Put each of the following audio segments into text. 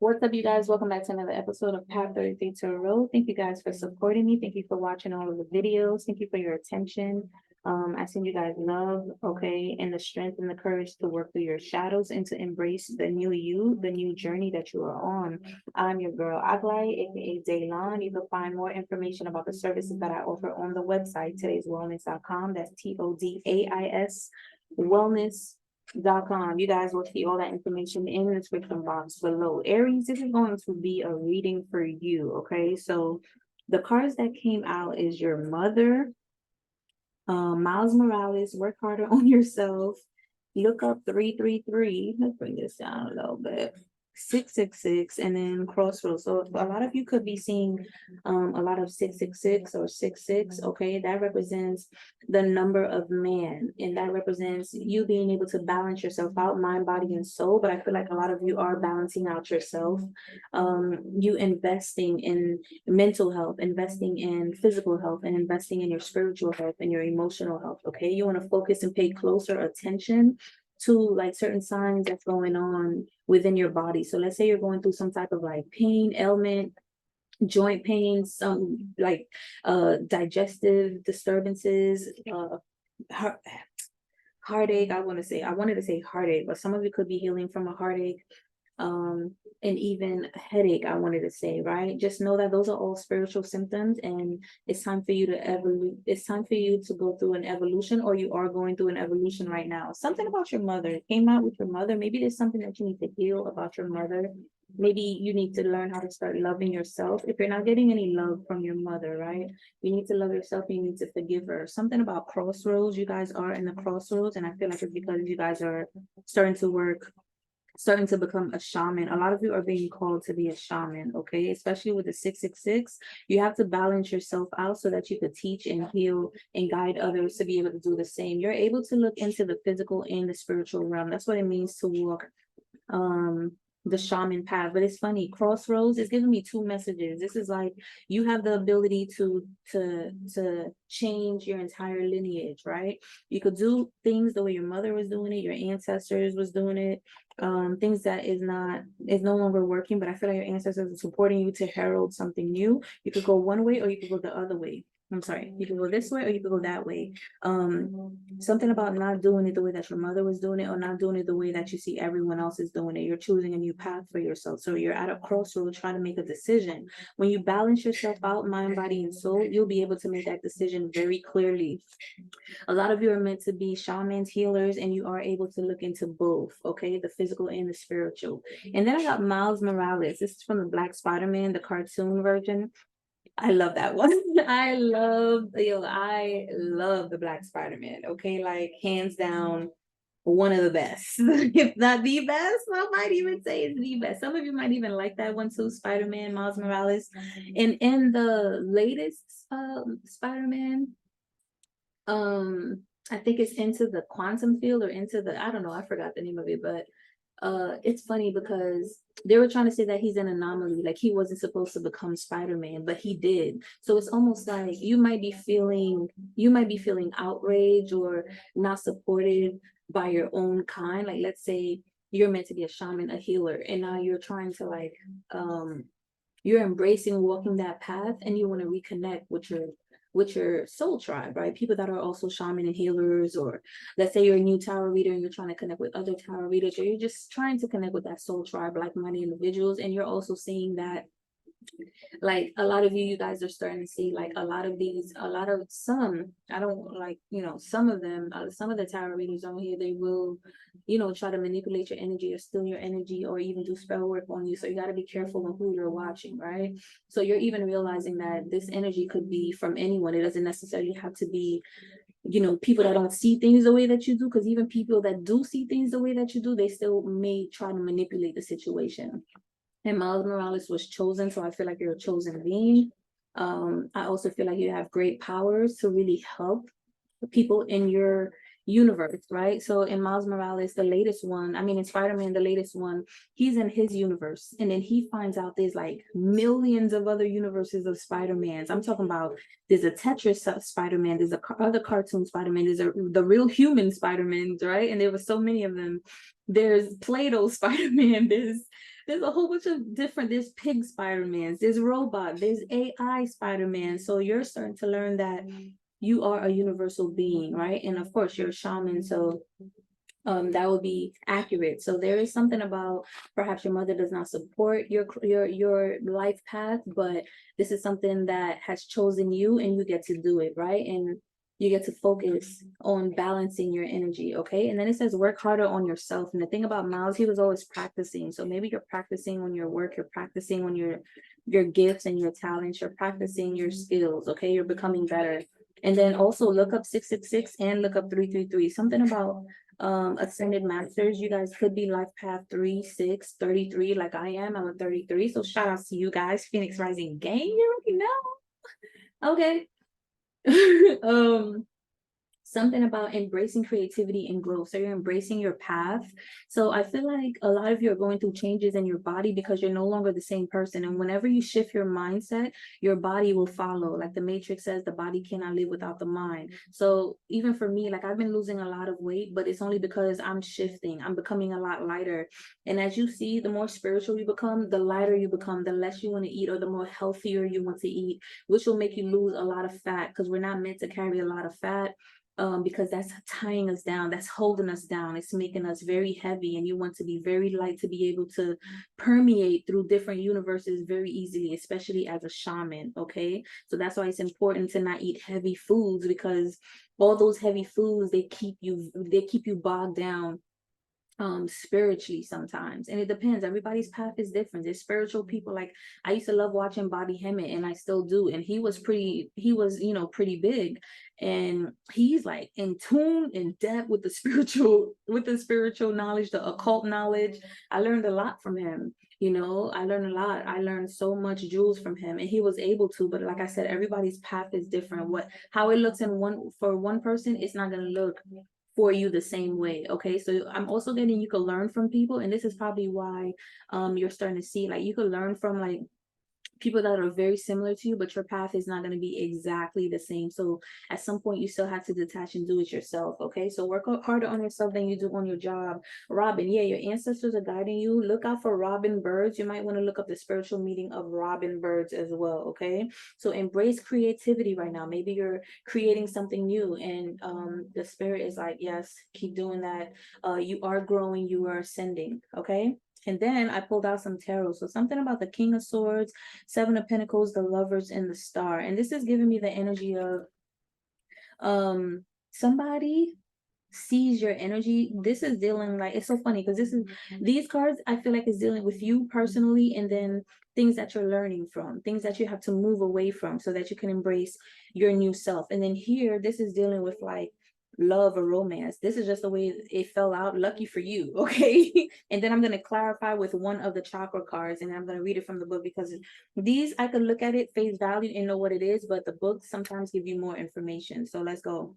What's up, you guys? Welcome back to another episode of Path 33 Tarot. Thank you guys for supporting me. Thank you for watching all of the videos. Thank you for your attention. I send you guys love, okay, and the strength and the courage to work through your shadows and to embrace the new you, the new journey that you are on. I'm your girl, Aglai, aka Daylon. You can find more information about the services that I offer on the website, today'swellness.com. That's TODAIS wellness.com. You guys will see all that information in the description box below. Aries, this is going to be a reading for you, okay? So the cards that came out is your mother, Miles Morales, work harder on yourself, look up 333. Let's bring this down a little bit. 666, and then crossroads. So a lot of you could be seeing a lot of 666 or 66. Okay, that represents the number of man, and that represents you being able to balance yourself out, mind, body, and soul. But I feel like a lot of you are balancing out yourself. You investing in mental health, investing in physical health, and investing in your spiritual health and your emotional health. Okay, you want to focus and pay closer attention to like certain signs that's going on within your body. So let's say you're going through some type of like pain, ailment, joint pain, some like digestive disturbances, heartache. I wanted to say heartache, but some of it could be healing from a heartache, and even a headache. I wanted to say, right? Just know that those are all spiritual symptoms, and it's time for you to it's time for you to go through an evolution, or you are going through an evolution right now. Something about your mother came out with your mother. Maybe there's something that you need to heal about your mother. Maybe you need to learn how to start loving yourself. If you're not getting any love from your mother, right? You need to love yourself. You need to forgive her. Something about crossroads. You guys are in the crossroads, and I feel like it's because you guys are starting to become a shaman. A lot of you are being called to be a shaman, okay? Especially with the 666, you have to balance yourself out so that you could teach and heal and guide others to be able to do the same. You're able to look into the physical and the spiritual realm. That's what it means to walk the shaman path. But it's funny, crossroads is giving me two messages. This is like you have the ability to change your entire lineage, right? You could do things the way your mother was doing it, your ancestors was doing it, things that is no longer working, but I feel like your ancestors are supporting you to herald something new. You could go one way or you could go the other way. I'm sorry, you can go this way or you can go that way. Something about not doing it the way that your mother was doing it, or not doing it the way that you see everyone else is doing it. You're choosing a new path for yourself. So you're at a crossroad trying to make a decision. When you balance yourself out, mind, body, and soul, you'll be able to make that decision very clearly. A lot of you are meant to be shamans, healers, and you are able to look into both, okay? The physical and the spiritual. And then I got Miles Morales. This is from the Black Spider-Man, the cartoon version. I love that one. I love the Black Spider-Man. Okay, like hands down, one of the best. If not the best, I might even say it's the best. Some of you might even like that one too, Spider-Man, Miles Morales. And in the latest Spider-Man, I think it's into the quantum field or into the, I don't know, I forgot the name of it, but it's funny because they were trying to say that he's an anomaly, like he wasn't supposed to become Spider-Man, but he did. So it's almost like you might be feeling outraged or not supported by your own kind. Like let's say you're meant to be a shaman, a healer, and now you're trying to like you're embracing walking that path, and you want to reconnect with your soul tribe, right? People that are also shaman and healers, or let's say you're a new tarot reader and you're trying to connect with other tarot readers, or you're just trying to connect with that soul tribe, like-minded individuals, and you're also seeing that like a lot of you guys are starting to see like a lot of some, I don't like, some of them, some of the tarot readers on here, they will, try to manipulate your energy or steal your energy or even do spell work on you. So you got to be careful on who you're watching, right? So you're even realizing that this energy could be from anyone. It doesn't necessarily have to be people that don't see things the way that you do, because even people that do see things the way that you do, they still may try to manipulate the situation. And Miles Morales was chosen, so I feel like you're a chosen being. I also feel like you have great powers to really help people in your universe, right? So in Miles Morales, the latest one, I mean in Spider-Man, the latest one, he's in his universe, and then he finds out there's like millions of other universes of Spider-Mans. I'm talking about there's a Tetris Spider-Man, there's a other cartoon Spider-Man, there's the real human Spider-Mans, right? And there were so many of them. There's Play-Doh Spider-Man, there's a whole bunch of different, there's pig Spider-Mans, there's robot, there's AI Spider-Man. So you're starting to learn that you are a universal being, right? And of course you're a shaman, so that would be accurate. So there is something about perhaps your mother does not support your life path, but this is something that has chosen you, and you get to do it, right? And you get to focus on balancing your energy, okay? And then it says work harder on yourself. And the thing about Miles, he was always practicing. So maybe you're practicing on your work, you're practicing on your gifts and your talents, you're practicing your skills, okay? You're becoming better. And then also look up 666 and look up 333. Something about ascended masters. You guys could be life path 3, 6, 33, like I am. I'm a 33. So shout out to you guys, Phoenix Rising gang. You already know. Okay. Something about embracing creativity and growth. So you're embracing your path. So I feel like a lot of you are going through changes in your body because you're no longer the same person. And whenever you shift your mindset, your body will follow. Like the Matrix says, the body cannot live without the mind. So even for me, like I've been losing a lot of weight, but it's only because I'm shifting. I'm becoming a lot lighter. And as you see, the more spiritual you become, the lighter you become, the less you want to eat, or the more healthier you want to eat, which will make you lose a lot of fat, because we're not meant to carry a lot of fat. Because that's tying us down, that's holding us down, it's making us very heavy, and you want to be very light to be able to permeate through different universes very easily, especially as a shaman, okay? So that's why it's important to not eat heavy foods, because all those heavy foods, they keep you bogged down spiritually sometimes. And it depends, everybody's path is different. There's spiritual people, like I used to love watching Bobby Hemmett, and I still do, and he was pretty big, and he's like in tune, in depth with the spiritual knowledge, the occult knowledge. I learned a lot from him. I learned a lot. I learned so much jewels from him, and he was able to. But like I said, everybody's path is different. How it looks for one person, it's not going to look for you the same way. Okay, so I'm also getting, you can learn from people, and this is probably why you're starting to see, like, you can learn from like people that are very similar to you, but your path is not going to be exactly the same. So at some point you still have to detach and do it yourself. Okay, so work harder on yourself than you do on your job. Robin, yeah, your ancestors are guiding you. Look out for robin birds. You might want to look up the spiritual meaning of robin birds as well. Okay, so embrace creativity right now. Maybe you're creating something new, and the spirit is like, yes, keep doing that. You are growing, you are ascending. Okay. And then I pulled out some tarot. So something about the King of Swords, Seven of Pentacles, the Lovers, and the Star. And this is giving me the energy of somebody sees your energy. This is dealing, like, it's so funny because these cards, I feel like, is dealing with you personally, and then things that you're learning from, things that you have to move away from so that you can embrace your new self. And then here, this is dealing with like love or romance. This is just the way it fell out. Lucky for you. Okay. And then I'm going to clarify with one of the chakra cards, and I'm going to read it from the book, because these, I could look at it face value and know what it is, but the books sometimes give you more information. So let's go.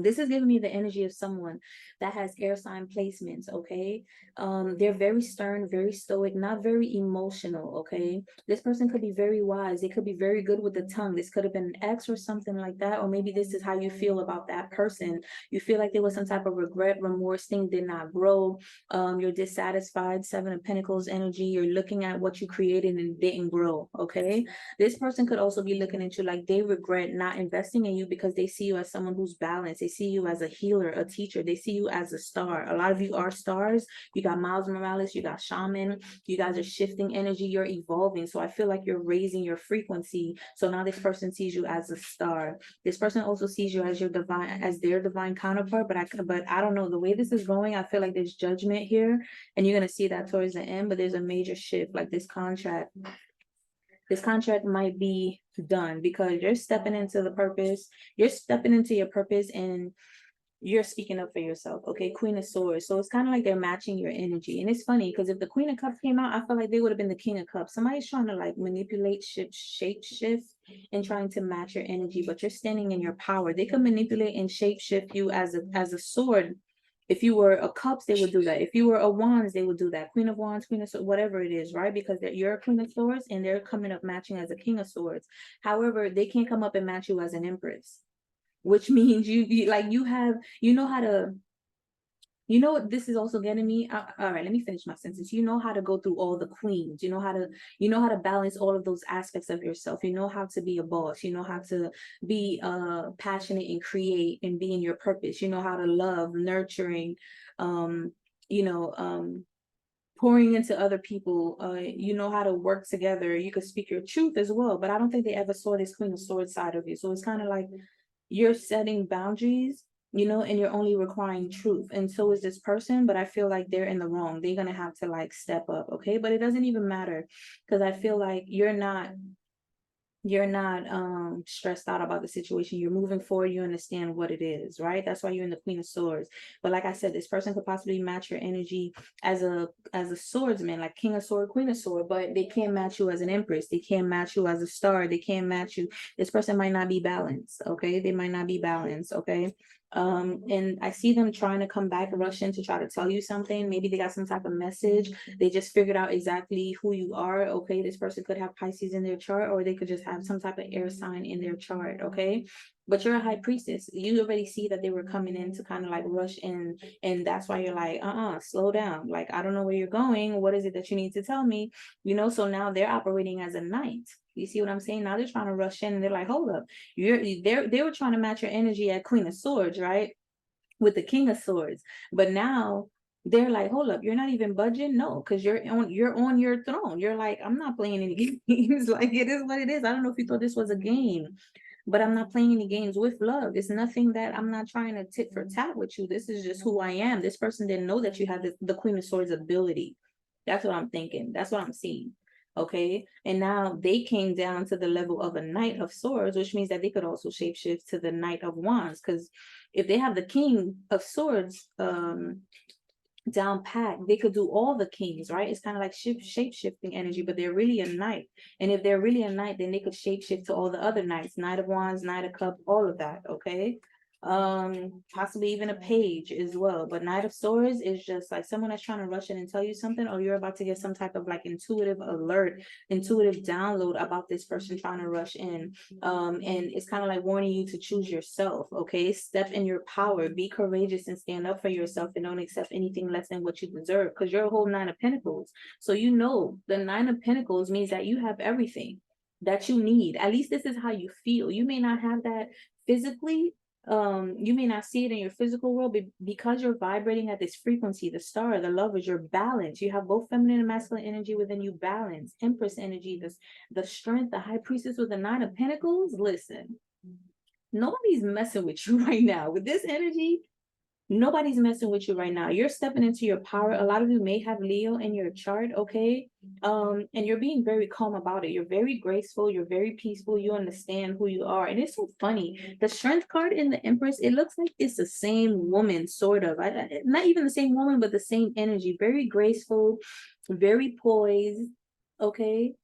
This is giving me the energy of someone that has air sign placements. Okay, they're very stern, very stoic, not very emotional. Okay, this person could be very wise, they could be very good with the tongue. This could have been an ex or something like that, or maybe this is how you feel about that person. You feel like there was some type of regret, remorse, thing did not grow. You're dissatisfied. Seven of Pentacles energy, you're looking at what you created and it didn't grow. Okay, this person could also be looking at you like they regret not investing in you, because they see you as someone who's balanced. They see you as a healer, a teacher. They see you as a star. A lot of you are stars. You got Miles Morales, you got Shaman. You guys are shifting energy. You're evolving. So I feel like you're raising your frequency. So now this person sees you as a star. This person also sees you as their divine counterpart. But I don't know, the way this is going, I feel like there's judgment here, and you're gonna see that towards the end. But there's a major shift, like this contract might be done, because you're stepping into your purpose, and you're speaking up for yourself. Okay, Queen of Swords. So it's kind of like they're matching your energy. And it's funny because if the Queen of Cups came out, I feel like they would have been the King of Cups. Somebody's trying to like manipulate, shape shift and trying to match your energy, but you're standing in your power. They could manipulate and shape shift you as a sword. If you were a cups, they would do that. If you were a wands, they would do that. Queen of wands, queen of swords, whatever it is, right? Because you're a queen of swords and they're coming up matching as a king of swords. However, they can't come up and match you as an empress, which means you like you have, you know how to, you know what this is also getting me. All right, let me finish my sentence. You know how to go through all the queens. You know how to balance all of those aspects of yourself. You know how to be a boss. You know how to be passionate and create and be in your purpose. You know how to love, nurturing, um, you know, pouring into other people. You know how to work together. You could speak your truth as well. But I don't think they ever saw this Queen of Swords side of you. So it's kind of like you're setting boundaries, and you're only requiring truth. And so is this person, but I feel like they're in the wrong. They're gonna have to like step up, okay? But it doesn't even matter because I feel like you're not stressed out about the situation. You're moving forward. You understand what it is, right? That's why you're in the Queen of Swords. But like I said, this person could possibly match your energy as a swordsman, like King of Sword, Queen of Sword, but they can't match you as an Empress. They can't match you as a star. They can't match you. This person might not be balanced, okay? They might not be balanced, okay? And I see them trying to come back, rush in to try to tell you something. Maybe they got some type of message. They just figured out exactly who you are. Okay, this person could have Pisces in their chart, or they could just have some type of air sign in their chart. Okay, but you're a high priestess. You already see that they were coming in to kind of like rush in, and that's why you're like, slow down. Like, I don't know where you're going. What is it that you need to tell me? So now they're operating as a knight. You see what I'm saying? Now they're trying to rush in and they're like, hold up. They were trying to match your energy at Queen of Swords, right? With the King of Swords. But now they're like, hold up, you're not even budging? No, because you're on your throne. You're like, I'm not playing any games. Like, it is what it is. I don't know if you thought this was a game, but I'm not playing any games with love. It's nothing that I'm not trying to tit for tat with you. This is just who I am. This person didn't know that you had the Queen of Swords ability. That's what I'm thinking. That's what I'm seeing. Okay. And now they came down to the level of a Knight of Swords, which means that they could also shapeshift to the Knight of Wands. Because if they have the King of Swords down pat, they could do all the kings, right? It's kind of like shape shifting energy, but they're really a knight. And if they're really a knight, then they could shape shift to all the other knights, Knight of Wands, Knight of Cups, all of that. Okay. Possibly even a page as well. But Knight of Swords is just like someone that's trying to rush in and tell you something, or you're about to get some type of like intuitive alert, intuitive download about this person trying to rush in. And it's kind of like warning you to choose yourself. Okay, step in your power, be courageous and stand up for yourself, and don't accept anything less than what you deserve, because you're a whole Nine of Pentacles. So the Nine of Pentacles means that you have everything that you need. At least this is how you feel. You may not have that physically, you may not see it in your physical world, but because you're vibrating at this frequency, the star, the lovers, you're balanced. You have both feminine and masculine energy within you, balance, Empress energy, the strength, the High Priestess with the Nine of Pentacles. Listen, nobody's messing with you right now with this energy. Nobody's messing with you right now. You're stepping into your power. A lot of you may have Leo in your chart, okay? And you're being very calm about it. You're very graceful. You're very peaceful. You understand who you are. And it's so funny. The Strength card in the Empress, it looks like it's the same woman, sort of. Not even the same woman, but the same energy. Very graceful, very poised, okay?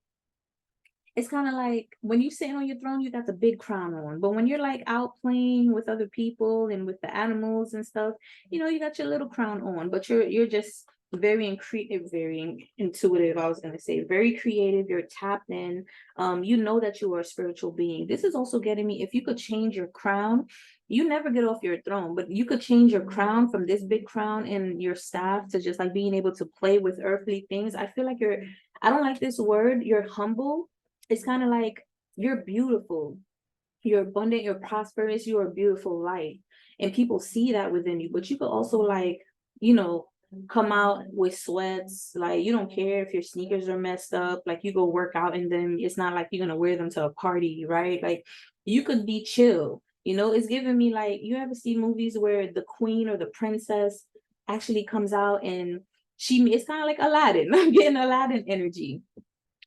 It's kind of like when you sitting on your throne, you got the big crown on. But when you're like out playing with other people and with the animals and stuff, you got your little crown on. But you're just very intuitive. I was gonna say very creative. You're tapped in. You know that you are a spiritual being. This is also getting me. If you could change your crown, you never get off your throne, but you could change your crown from this big crown and your staff to just like being able to play with earthly things. I feel like I don't like this word. You're humble. It's kind of like you're beautiful, you're abundant, you're prosperous, you're a beautiful light. And people see that within you. But you could also like, you know, come out with sweats. Like you don't care if your sneakers are messed up. Like you go work out in them. It's not like you're gonna wear them to a party, right? Like you could be chill. It's giving me like, you ever see movies where the queen or the princess actually comes out and it's kind of like Aladdin. I'm getting Aladdin energy.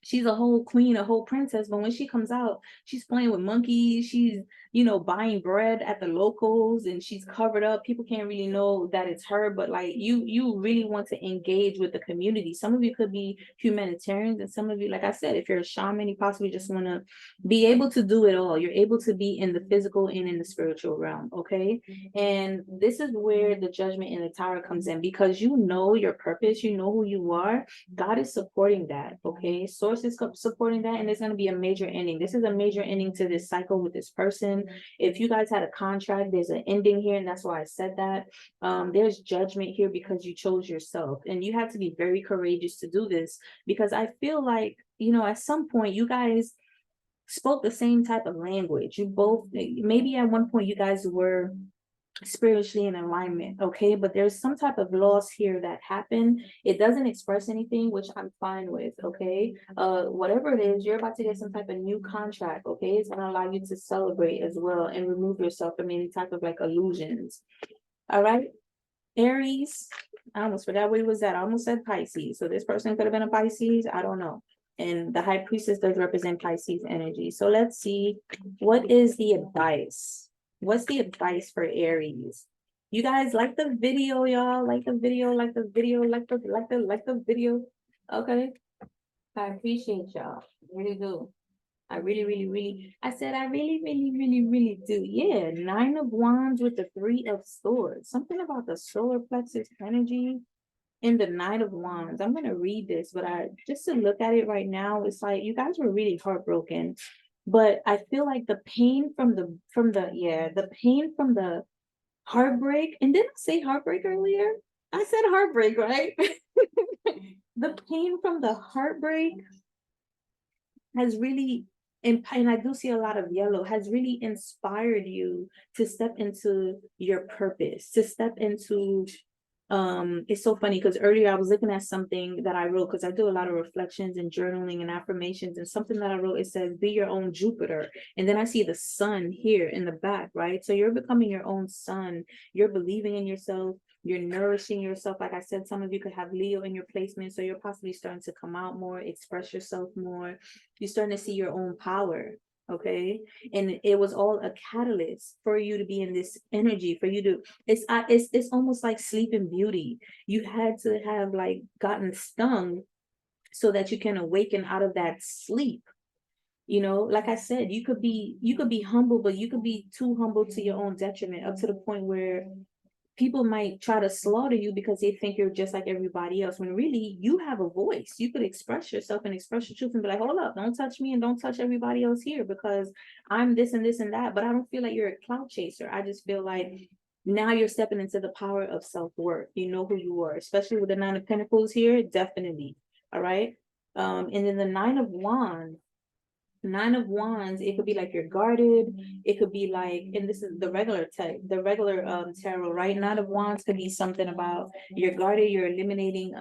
she's a whole queen, a whole princess, but when she comes out, she's playing with monkeys, she's, you know, buying bread at the locals, and she's covered up. People can't really know that it's her, but like you really want to engage with the community. Some of you could be humanitarians, and some of you, like I said, if you're a shaman, you possibly just want to be able to do it all. You're able to be in the physical and in the spiritual realm, okay? And this is where the judgment in the tower comes in, because you know your purpose, you know who you are. God is supporting that, okay? Source is supporting that, and there's going to be a major ending. This is a major ending to this cycle with this person. If you guys had a contract, there's an ending here, and that's why I said that. There's judgment here because you chose yourself, and you have to be very courageous to do this, because I feel like, you know, at some point you guys spoke the same type of language. You both, maybe at one point you guys were spiritually in alignment, okay? But there's some type of loss here that happened. It doesn't express anything, which I'm fine with, okay? Whatever it is, you're about to get some type of new contract, okay? It's gonna allow you to celebrate as well and remove yourself from any type of like illusions. All right, Aries. I almost forgot what it was that. I almost said Pisces. So this person could have been a Pisces. I don't know. And the high priestess does represent Pisces energy. So let's see, what is the advice? What's the advice for Aries? You guys like the video, y'all? Like the video, like the video, like the video. Okay. I appreciate y'all. Really do. I really, really, really, I said, I really, really, really, really do. Yeah, 9 of Wands with the 3 of Swords. Something about the solar plexus energy in the 9 of Wands. I'm gonna read this, but I just to look at it right now, it's like you guys were really heartbroken. But I feel like the pain from the pain from the heartbreak, and didn't I say heartbreak earlier? I said heartbreak, right? The pain from the heartbreak has really, and I do see a lot of yellow, has really inspired you to step into your purpose, to step into, it's so funny because earlier I was looking at something that I wrote, because I do a lot of reflections and journaling and affirmations, and something that I wrote, it says be your own Jupiter. And then I see the sun here in the back, right? So you're becoming your own sun, you're believing in yourself, you're nourishing yourself. Like I said, some of you could have Leo in your placement, so you're possibly starting to come out more, express yourself more. You're starting to see your own power, okay? And it was all a catalyst for you to be in this energy, for you to, it's almost like Sleeping Beauty. You had to have like gotten stung so that you can awaken out of that sleep. You know, like I said, you could be humble, but you could be too humble to your own detriment, up to the point where people might try to slaughter you because they think you're just like everybody else, when really you have a voice. You could express yourself and express your truth and be like, hold up, don't touch me and don't touch everybody else here, because I'm this and this and that. But I don't feel like you're a clout chaser. I just feel like now you're stepping into the power of self-worth. You know who you are, especially with the 9 of Pentacles here, definitely. All right. And then the 9 of Wands, 9 of Wands, it could be like you're guarded. It could be like, and this is the regular tarot, right? 9 of Wands could be something about you're guarded, you're eliminating,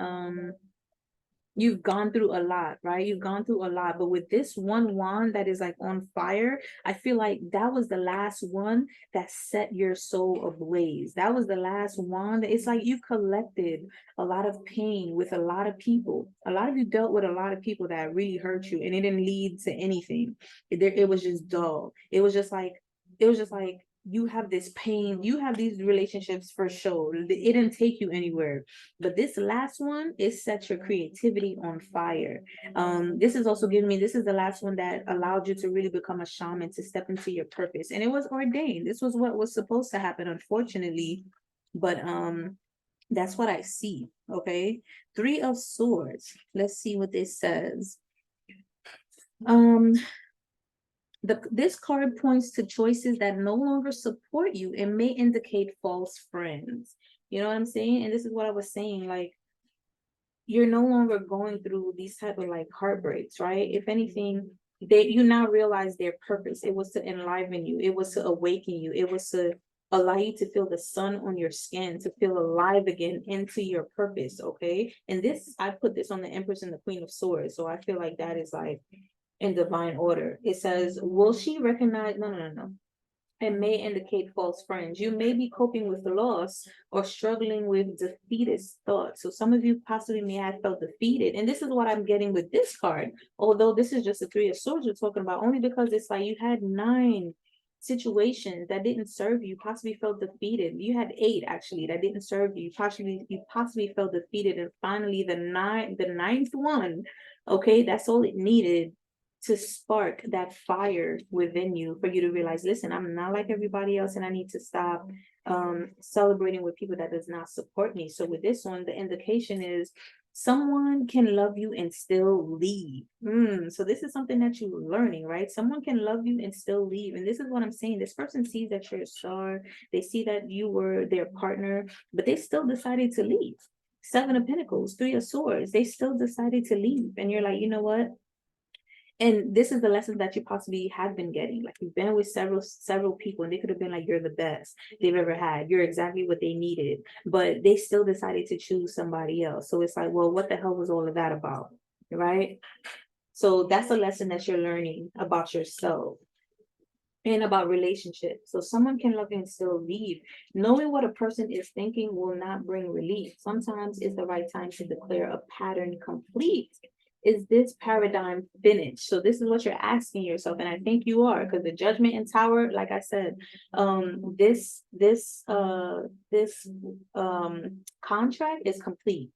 you've gone through a lot, right? You've gone through a lot, but with this one wand that is like on fire, I feel like that was the last one that set your soul ablaze. That was the last wand. It's like you collected a lot of pain with a lot of people. A lot of you dealt with a lot of people that really hurt you, and it didn't lead to anything. It was just dull. It was just like you have this pain, you have these relationships for sure. It didn't take you anywhere. But this last one, it sets your creativity on fire. This is also giving me, this is the last one that allowed you to really become a shaman, to step into your purpose. And it was ordained. This was what was supposed to happen, unfortunately. But that's what I see. Okay. 3 of Swords. Let's see what this says. This card points to choices that no longer support you and may indicate false friends. You know what I'm saying? And this is what I was saying, like, you're no longer going through these type of like heartbreaks, right? If anything, you now realize their purpose. It was to enliven you, it was to awaken you, it was to allow you to feel the sun on your skin, to feel alive again into your purpose, okay? And this, I put this on the Empress and the Queen of Swords, so I feel like that is like in divine order. It says, will she recognize, no. and may indicate false friends. You may be coping with loss or struggling with defeatist thoughts. So some of you possibly may have felt defeated. And this is what I'm getting with this card. Although this is just a Three of Swords we're talking about, only because it's like you had 9 situations that didn't serve you, possibly felt defeated. You had 8 actually that didn't serve you. You possibly felt defeated. And finally the ninth one, okay, that's all it needed to spark that fire within you for you to realize, listen, I'm not like everybody else and I need to stop celebrating with people that does not support me. So with this one, the indication is someone can love you and still leave. So this is something that you're learning, right? Someone can love you and still leave. And this is what I'm saying. This person sees that you're a star. They see that you were their partner, but they still decided to leave. 7 of Pentacles, 3 of Swords, they still decided to leave. And you're like, you know what? And this is the lesson that you possibly have been getting. Like you've been with several people and they could have been like, you're the best they've ever had. You're exactly what they needed, but they still decided to choose somebody else. So it's like, well, what the hell was all of that about? Right? So that's a lesson that you're learning about yourself and about relationships. So someone can love you and still leave. Knowing what a person is thinking will not bring relief. Sometimes it's the right time to declare a pattern complete. Is this paradigm finished? So this is what you're asking yourself, and I think you are, because the Judgment and Tower, like I said, this contract is complete.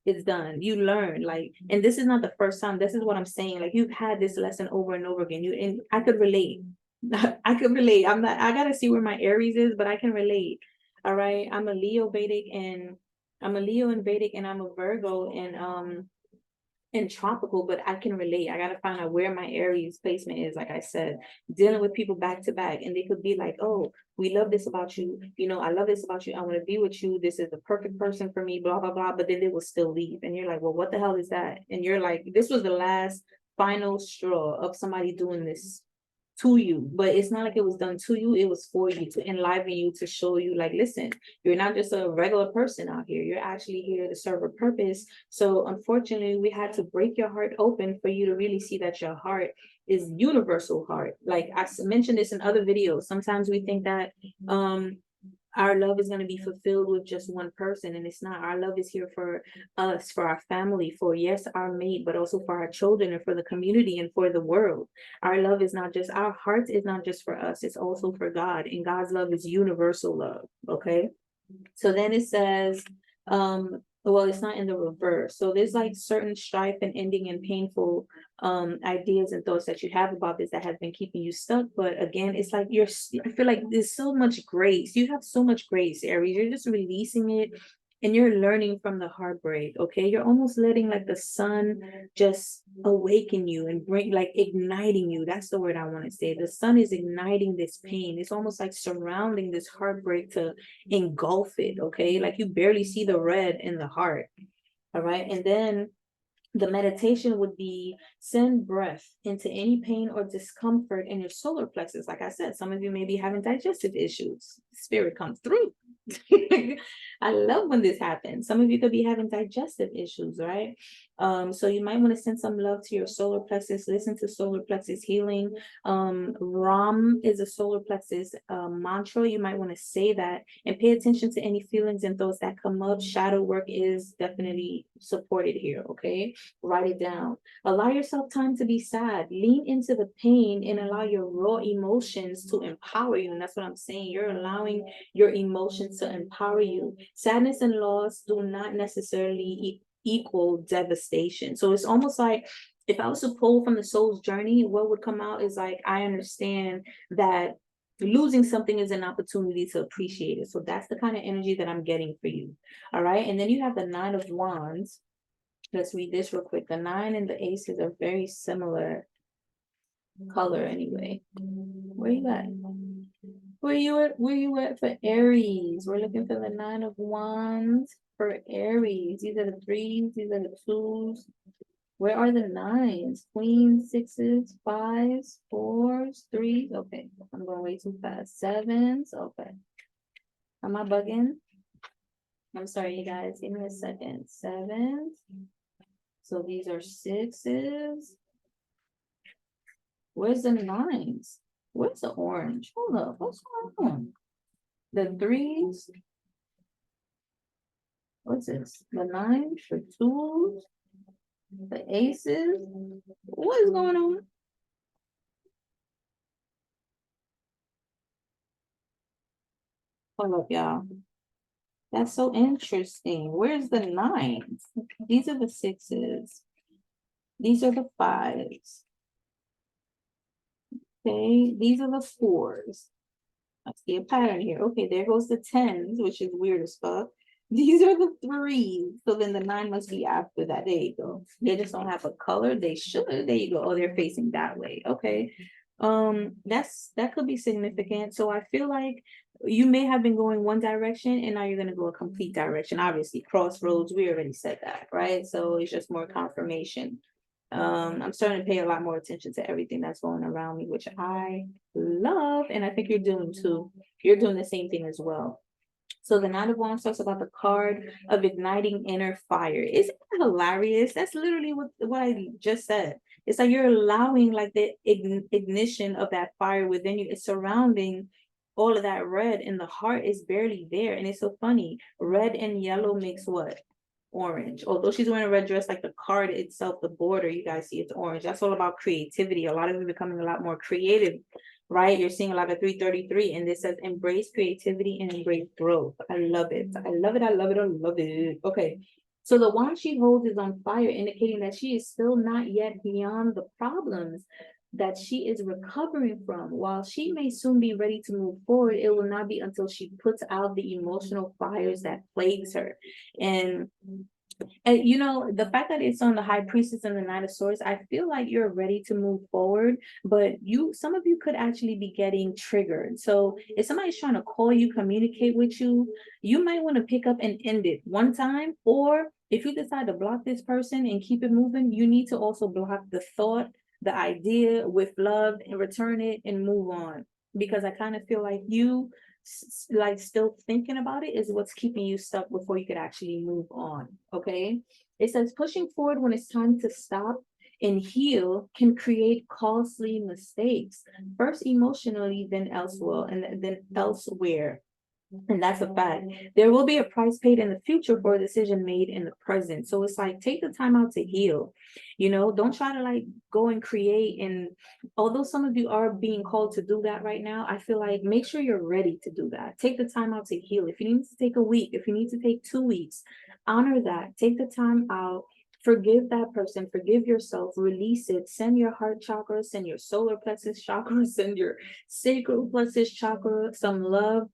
It's done. You learn, like, and this is not the first time. This is what I'm saying. Like you've had this lesson over and over again. And I could relate. I could relate. I gotta see where my Aries is, but I can relate. All right. I'm a Leo in Vedic and I'm a Virgo and tropical, but I can relate. I gotta find out where my Aries placement is. Like I said, dealing with people back to back, and they could be like, "Oh, we love this about you. You know, I love this about you. I want to be with you. This is the perfect person for me." Blah blah blah. But then they will still leave, and you're like, "Well, what the hell is that?" And you're like, "This was the last final straw of somebody doing this to you, but it's not like it was done to you, it was for you, to enliven you, to show you like, listen, you're not just a regular person out here, you're actually here to serve a purpose." So unfortunately we had to break your heart open for you to really see that your heart is universal heart. Like I mentioned this in other videos, sometimes we think that our love is going to be fulfilled with just one person, and it's not. Our love is here for us, for our family, for, yes, our mate, but also for our children and for the community and for the world. Our love is not just, our heart is not just for us, it's also for God, and God's love is universal love. Okay, so then it says, well, it's not in the reverse. So there's like certain strife and ending and painful ideas and thoughts that you have about this that have been keeping you stuck. But again, it's like I feel like there's so much grace. You have so much grace, Aries. You're just releasing it and you're learning from the heartbreak. Okay, you're almost letting like the sun just awaken you and bring, like, igniting you. That's the word I want to say. The sun is igniting this pain. It's almost like surrounding this heartbreak to engulf it. Okay, like you barely see the red in the heart. All right, and then the meditation would be send breath into any pain or discomfort in your solar plexus. Like I said, some of you may be having digestive issues. Spirit comes through. I love when this happens. Some of you could be having digestive issues, right? So you might want to send some love to your solar plexus. Listen to solar plexus healing. Ram is a solar plexus mantra. You might want to say that and pay attention to any feelings and thoughts that come up. Shadow work is definitely supported here. Okay, write it down. Allow yourself time to be sad. Lean into the pain and allow your raw emotions to empower you. And that's what I'm saying. You're allowing your emotions to empower you. Sadness and loss do not necessarily equal devastation. So it's almost like, if I was to pull from the soul's journey, what would come out is like, I understand that losing something is an opportunity to appreciate it. So that's the kind of energy that I'm getting for you. All right. And then you have the 9 of Wands. Let's read this real quick. The 9 and the aces are very similar color anyway. Where you at? Where you at for Aries? We're looking for the 9 of Wands for Aries. These are the 3s, these are the 2s. Where are the 9s? Queens, 6s, 5s, 4s, 3s. Okay, I'm going way too fast. 7s. Okay. Am I bugging? I'm sorry, you guys. Give me a second. 7s. So these are 6s. Where's the 9s? Where's the orange? Hold up, what's going on? The threes. What's this? The nines, the twos, the aces. What is going on? Hold up, y'all. That's so interesting. Where's the nines? These are the sixes. These are the fives. Okay, these are the fours. I see a pattern here. Okay, there goes the tens, which is weird as fuck. These are the threes. So then the nine must be after that. There you go. They just don't have a color. They should. There you go. Oh, they're facing that way. Okay. That could be significant. So I feel like you may have been going one direction and now you're gonna go a complete direction. Obviously, crossroads, we already said that, right? So it's just more confirmation. I'm starting to pay a lot more attention to everything that's going around me, which I love, and I think you're doing too. You're doing the same thing as well. So the Knight of Wands talks about the card of igniting inner fire. Isn't that hilarious? That's literally what I just said. It's like you're allowing like the ignition of that fire within you. It's surrounding all of that red, and the heart is barely there. And it's so funny. Red and yellow makes what? Orange. Although she's wearing a red dress, like the card itself, the border, you guys see it's orange. That's all about creativity. A lot of you becoming a lot more creative, right? You're seeing a lot of 333, and this says embrace creativity and embrace growth. I love it. I love it. I love it. I love it. Okay. So the wand she holds is on fire, indicating that she is still not yet beyond the problems that she is recovering from. While she may soon be ready to move forward, it will not be until she puts out the emotional fires that plagues her. And you know, the fact that it's on the high priestess and the knight of swords, I feel like you're ready to move forward, but some of you could actually be getting triggered. So if somebody's trying to call you, communicate with you, you might want to pick up and end it one time. Or if you decide to block this person and keep it moving, you need to also block the thought, the idea with love, and return it and move on. Because I kind of feel like you like still thinking about it is what's keeping you stuck before you could actually move on. Okay. It says pushing forward when it's time to stop and heal can create costly mistakes, first emotionally, then elsewhere, and then elsewhere. And that's a fact. There will be a price paid in the future for a decision made in the present. So it's like take the time out to heal. You know, don't try to like go and create. And although some of you are being called to do that right now, I feel like make sure you're ready to do that. Take the time out to heal. If you need to take a week, if you need to take 2 weeks, honor that. Take the time out. Forgive that person, forgive yourself, release it, send your heart chakra, send your solar plexus chakra, send your sacral plexus chakra some love.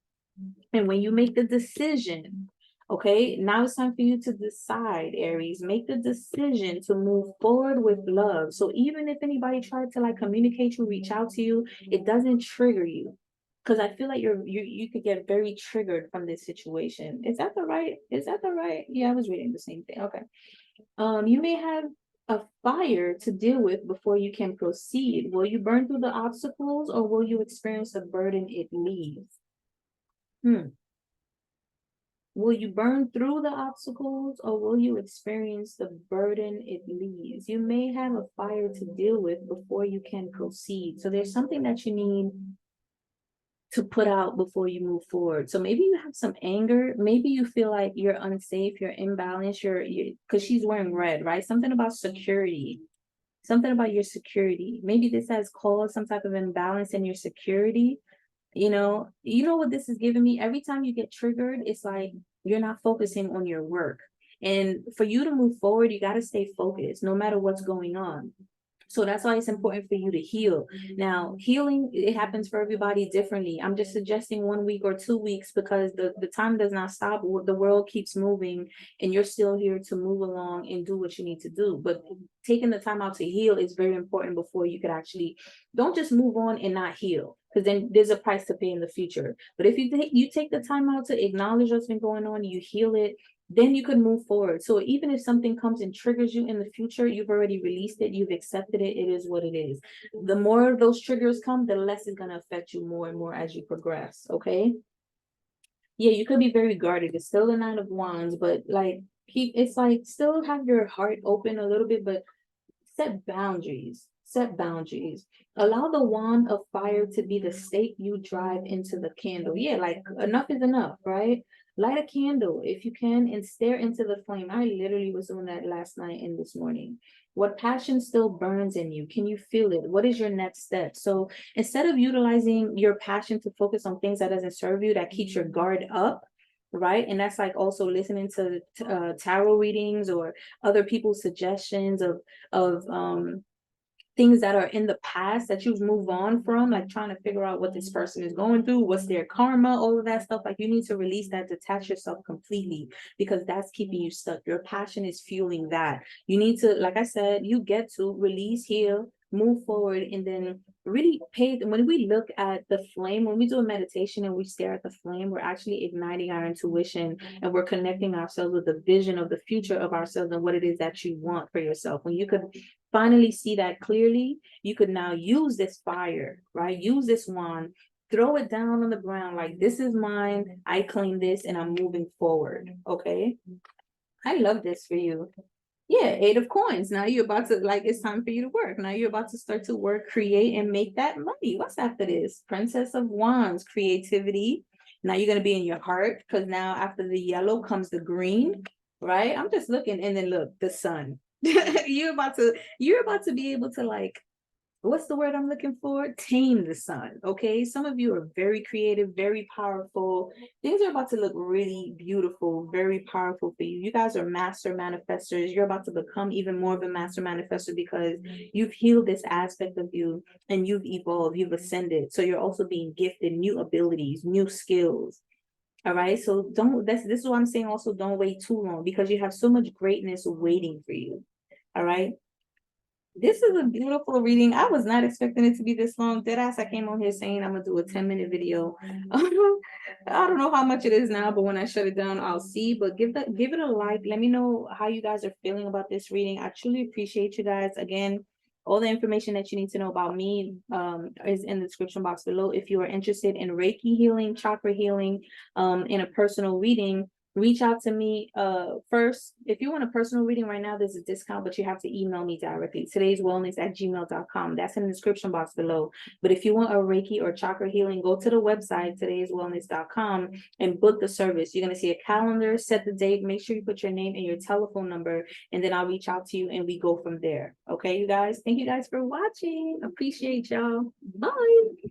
And when you make the decision, okay, now it's time for you to decide, Aries. Make the decision to move forward with love. So even if anybody tried to like communicate you, reach out to you, it doesn't trigger you. Because I feel like you could get very triggered from this situation. Is that the right? Is that the right? Yeah, I was reading the same thing. Okay. You may have a fire to deal with before you can proceed. Will you burn through the obstacles or will you experience the burden it leaves? Will you burn through the obstacles or will you experience the burden it leaves? You may have a fire to deal with before you can proceed. So there's something that you need to put out before you move forward. So maybe you have some anger. Maybe you feel like you're unsafe, you're imbalanced, because she's wearing red, right? Something about security, something about your security. Maybe this has caused some type of imbalance in your security. You know what this is giving me? Every time you get triggered, it's like you're not focusing on your work. And for you to move forward, you got to stay focused no matter what's going on. So that's why it's important for you to heal. Now, healing, it happens for everybody differently. I'm just suggesting 1 week or 2 weeks because the time does not stop. The world keeps moving and you're still here to move along and do what you need to do. But taking the time out to heal is very important before you could actually, don't just move on and not heal, because then there's a price to pay in the future. But if you take the time out to acknowledge what's been going on, you heal it, then you can move forward. So even if something comes and triggers you in the future, you've already released it, you've accepted it, it is what it is. The more of those triggers come, the less it's going to affect you more and more as you progress. Okay. Yeah, you could be very guarded. It's still the Nine of Wands, but like it's like still have your heart open a little bit, but set boundaries. Set boundaries. Allow the wand of fire to be the stake you drive into the candle. Yeah, like enough is enough, right? Light a candle if you can and stare into the flame. I literally was doing that last night and this morning. What passion still burns in you? Can you feel it? What is your next step? So instead of utilizing your passion to focus on things that doesn't serve you, that keeps your guard up, right? And that's like also listening to tarot readings or other people's suggestions of things that are in the past that you've moved on from, like trying to figure out what this person is going through, what's their karma, all of that stuff. Like you need to release that, detach yourself completely, because that's keeping you stuck. Your passion is fueling that. You need to, like I said, you get to release, heal, move forward, and then really pay. When we look at the flame, when we do a meditation and we stare at the flame, we're actually igniting our intuition, and we're connecting ourselves with the vision of the future of ourselves and what it is that you want for yourself. When you could finally see that clearly, you could now use this fire, right? Use this wand, throw it down on the ground like, this is mine, I claim this, and I'm moving forward. Okay, I love this for you. Yeah, 8 of coins. Now you're about to, like, it's time for you to work. Now you're about to start to work, create, and make that money. What's after this? Princess of Wands, creativity. Now you're going to be in your heart, because now after the yellow comes the green, right? I'm just looking, and then look, the sun. You're about to be able to, like, what's the word I'm looking for? Tame the sun. Okay. Some of you are very creative, very powerful. Things are about to look really beautiful, very powerful for you. You guys are master manifestors. You're about to become even more of a master manifestor because you've healed this aspect of you and you've evolved, you've ascended. So you're also being gifted new abilities, new skills. All right. So this is what I'm saying. Also, don't wait too long, because you have so much greatness waiting for you. All right. This is a beautiful reading. I was not expecting it to be this long. Deadass, I came on here saying I'm gonna do a 10-minute video. I don't know how much it is now, but when I shut it down, I'll see. But give it a like. Let me know how you guys are feeling about this reading. I truly appreciate you guys. Again, all the information that you need to know about me is in the description box below. If you are interested in Reiki healing, chakra healing, in a personal reading, reach out to me first. If you want a personal reading right now, there's a discount, but you have to email me directly. todayswellness@gmail.com. That's in the description box below. But if you want a Reiki or chakra healing, go to the website, todayswellness.com, and book the service. You're going to see a calendar, set the date, make sure you put your name and your telephone number, and then I'll reach out to you and we go from there. Okay, you guys? Thank you guys for watching. Appreciate y'all. Bye.